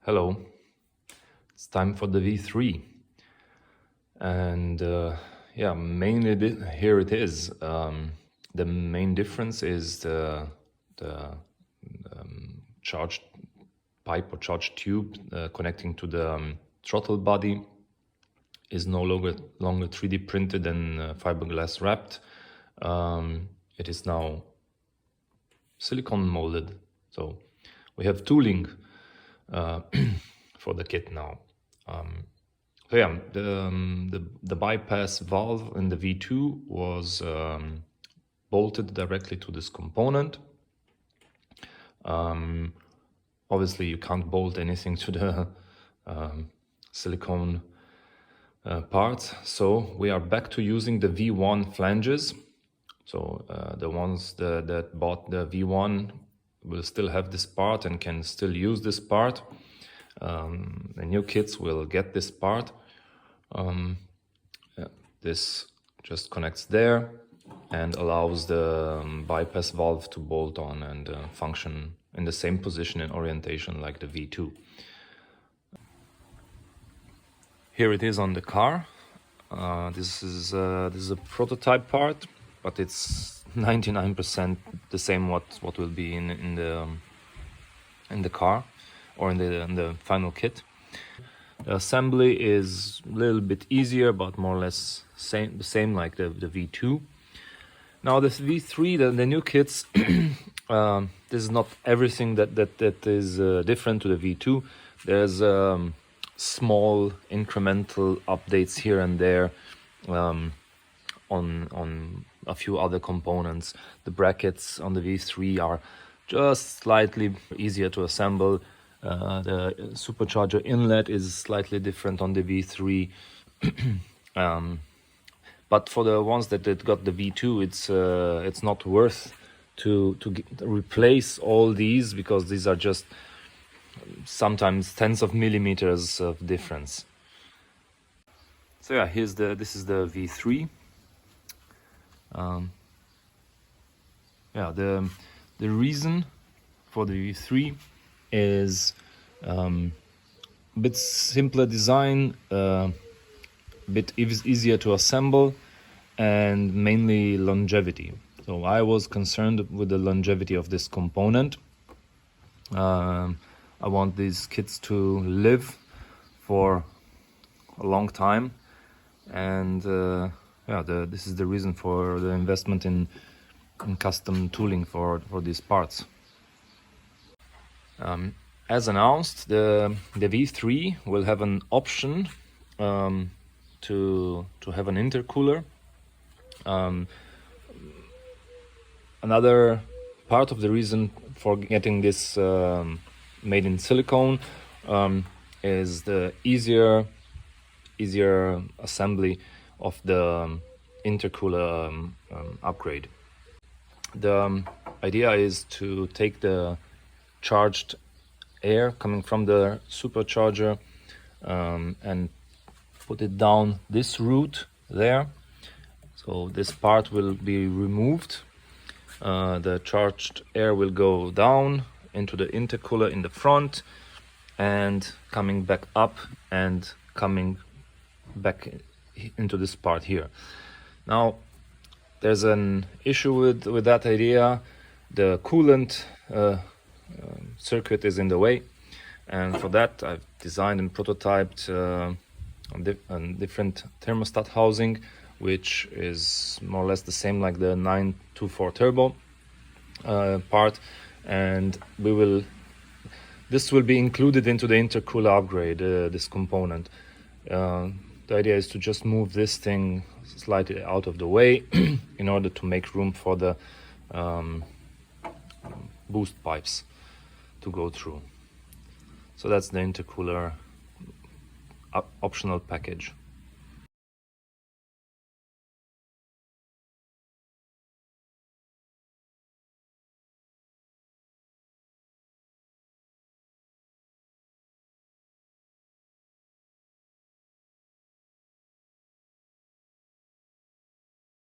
Hello, it's time for the V3, and mainly here it is. The main difference is the charged pipe or charged tube connecting to the throttle body is no longer 3D printed and fiberglass wrapped. It is now silicone molded, so we have tooling for the kit now. The bypass valve in the V2 was bolted directly to this component. Obviously you can't bolt anything to the silicone parts, so we are back to using the V1 flanges. So the ones that bought the V1 will still have this part and can still use this part. The new kits will get this part. This just connects there and allows the bypass valve to bolt on and function in the same position and orientation like the V2. Here it is on the car. This is a prototype part, but it's 99% the same what will be in the car or in the final kit. The assembly is a little bit easier, but more or less the same like the V2. Now this V3, the new kits, this is not everything that is different to the V2. There's small incremental updates here and there on a few other components. The brackets on the V3 are just slightly easier to assemble. The supercharger inlet is slightly different on the V3. But for the ones that got the V2, it's not worth to replace all these, because these are just sometimes tens of millimeters of difference. So yeah, this is the V3. The reason for the V3 is a bit simpler design, a bit easier to assemble, and mainly longevity. So I was concerned with the longevity of this component. I want these kits to live for a long time, and this is the reason for the investment in custom tooling for these parts. As announced, the V3 will have an option to have an intercooler. Another part of the reason for getting this made in silicone is the easier assembly of the intercooler upgrade. The idea is to take the charged air coming from the supercharger and put it down this route there. So this part will be removed. The charged air will go down into the intercooler in the front and coming back up and coming back into this part here. Now there's an issue with that idea. The coolant circuit is in the way, and for that I've designed and prototyped a different thermostat housing, which is more or less the same like the 924 turbo part, and this will be included into the intercooler upgrade, this component. The idea is to just move this thing slightly out of the way in order to make room for the boost pipes to go through. So that's the intercooler optional package.